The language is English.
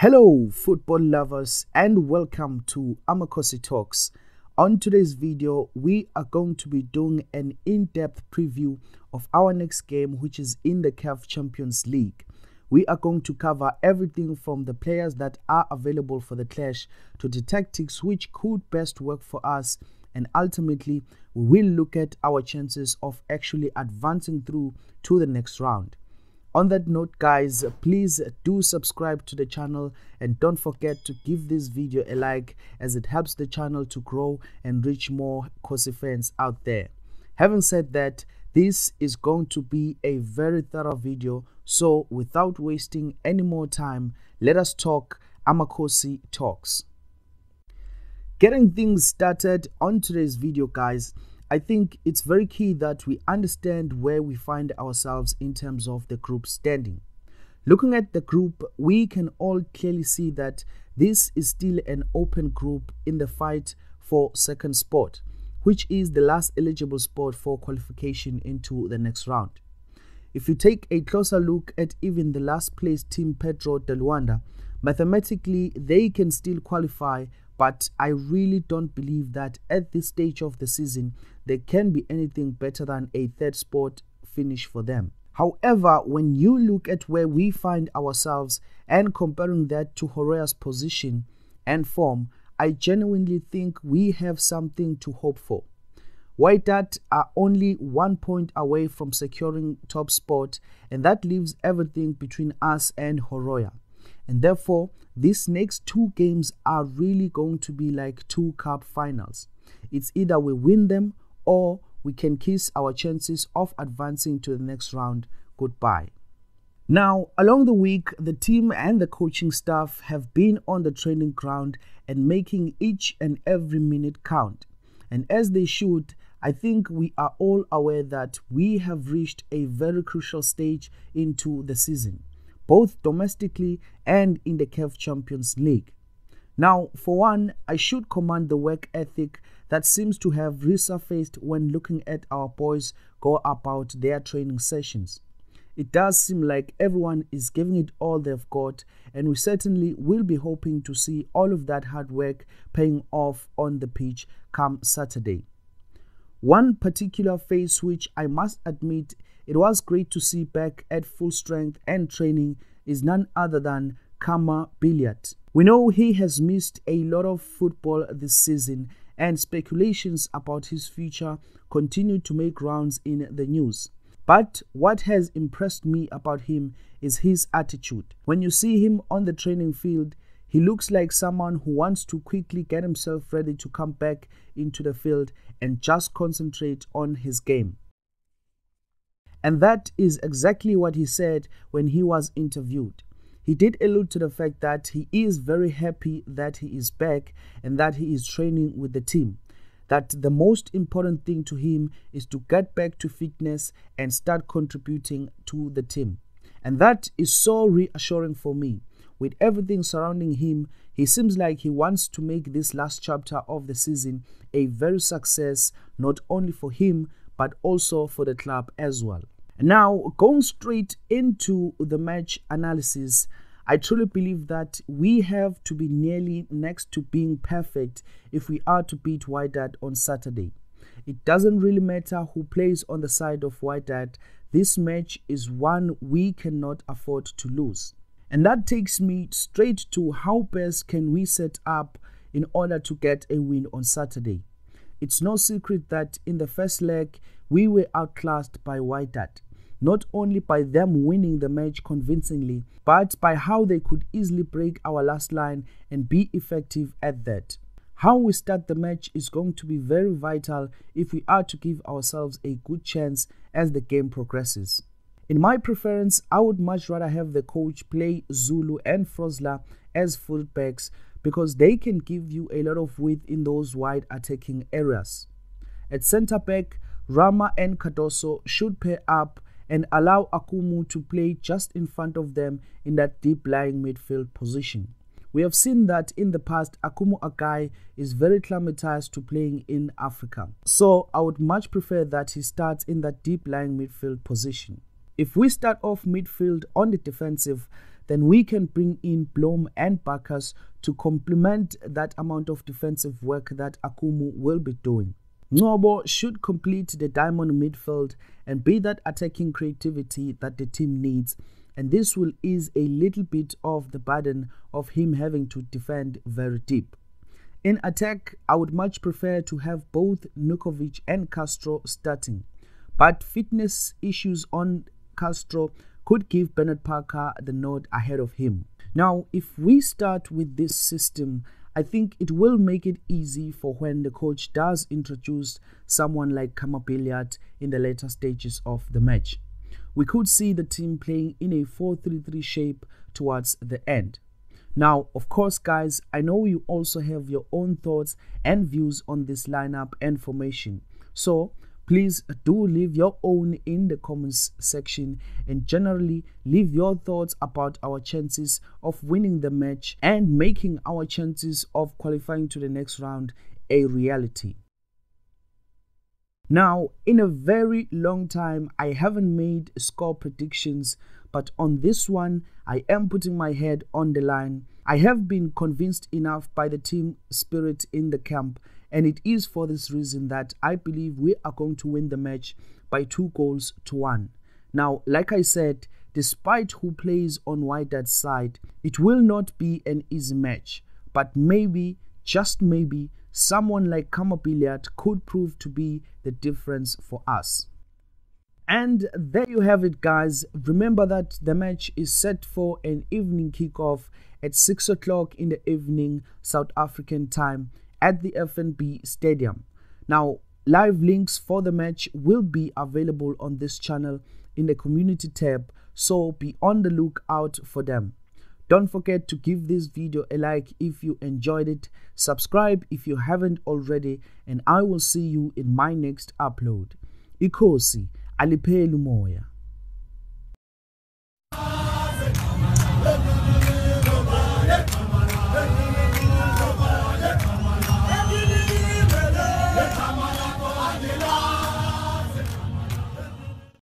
Hello football lovers and welcome to AmakhosiTalks. On today's video, we are going to be doing an in-depth preview of our next game, which is in the CAF Champions League. We are going to cover everything from the players that are available for the clash to the tactics which could best work for us, and ultimately we will look at our chances of actually advancing through to the next round. On that note, guys, please do subscribe to the channel and don't forget to give this video a like, as it helps the channel to grow and reach more Khosi fans out there. Having said that, this is going to be a very thorough video, so without wasting any more time, let us talk AmakhosiTalks. Getting things started on today's video, guys, I think it's very key that we understand where we find ourselves in terms of the group standing. Looking at the group, we can all clearly see that this is still an open group in the fight for second spot, which is the last eligible spot for qualification into the next round. If you take a closer look at even the last place team Petro de Luanda, mathematically they can still qualify, but I really don't believe that at this stage of the season there can be anything better than a third spot finish for them. However, when you look at where we find ourselves and comparing that to Horoya's position and form, I genuinely think we have something to hope for. Wydad are only 1 point away from securing top spot, and that leaves everything between us and Horoya. And therefore, these next two games are really going to be like two cup finals. It's either we win them or we can kiss our chances of advancing to the next round goodbye. Now, along the week, the team and the coaching staff have been on the training ground and making each and every minute count. And as they should, I think we are all aware that we have reached a very crucial stage into the season, both domestically and in the CAF Champions League. Now, for one, I should commend the work ethic that seems to have resurfaced when looking at our boys go about their training sessions. It does seem like everyone is giving it all they've got, and we certainly will be hoping to see all of that hard work paying off on the pitch come Saturday. One particular face which I must admit it was great to see back at full strength and training is none other than Khama Billiat. We know he has missed a lot of football this season, and speculations about his future continue to make rounds in the news. But what has impressed me about him is his attitude. When you see him on the training field, he looks like someone who wants to quickly get himself ready to come back into the field and just concentrate on his game. And that is exactly what he said when he was interviewed. He did allude to the fact that he is very happy that he is back and that he is training with the team. That the most important thing to him is to get back to fitness and start contributing to the team. And that is so reassuring for me. With everything surrounding him, he seems like he wants to make this last chapter of the season a very success, not only for him, but also for the club as well. Now, going straight into the match analysis, I truly believe that we have to be nearly next to being perfect if we are to beat Wydad on Saturday. It doesn't really matter who plays on the side of Wydad. This match is one we cannot afford to lose. And that takes me straight to how best can we set up in order to get a win on Saturday. It's no secret that in the first leg, we were outclassed by Wydad. Not only by them winning the match convincingly, but by how they could easily break our last line and be effective at that. How we start the match is going to be very vital if we are to give ourselves a good chance as the game progresses. In my preference, I would much rather have the coach play Zulu and Frosler as fullbacks because they can give you a lot of width in those wide attacking areas. At centre back, Rama and Cardoso should pair up and allow Akumu to play just in front of them in that deep lying midfield position. We have seen that in the past, Akumu Agai is very acclimatized to playing in Africa. So I would much prefer that he starts in that deep lying midfield position. If we start off midfield on the defensive, then we can bring in Blom and Bakas to complement that amount of defensive work that Akumu will be doing. Ngobo should complete the diamond midfield and be that attacking creativity that the team needs, and this will ease a little bit of the burden of him having to defend very deep. In attack, I would much prefer to have both Nukovic and Castro starting, but fitness issues on Castro could give Bernard Parker the nod ahead of him. Now, if we start with this system, I think it will make it easy for when the coach does introduce someone like Khama Billiat in the later stages of the match. We could see the team playing in a 4-3-3 shape towards the end. Now, of course, guys, I know you also have your own thoughts and views on this lineup and formation. So, please do leave your own in the comments section, and generally leave your thoughts about our chances of winning the match and making our chances of qualifying to the next round a reality. Now, in a very long time, I haven't made score predictions, but on this one, I am putting my head on the line. I have been convinced enough by the team spirit in the camp, and it is for this reason that I believe we are going to win the match by 2-1. Now, like I said, despite who plays on Wydad's side, it will not be an easy match, but maybe, just maybe, someone like Khama Billiat could prove to be the difference for us. And there you have it, guys. Remember that the match is set for an evening kickoff at 6 o'clock in the evening South African time at the FNB Stadium. Now, live links for the match will be available on this channel in the community tab, so be on the lookout for them. Don't forget to give this video a like if you enjoyed it, subscribe if you haven't already, and I will see you in my next upload. Ikhosi alipheli umoya.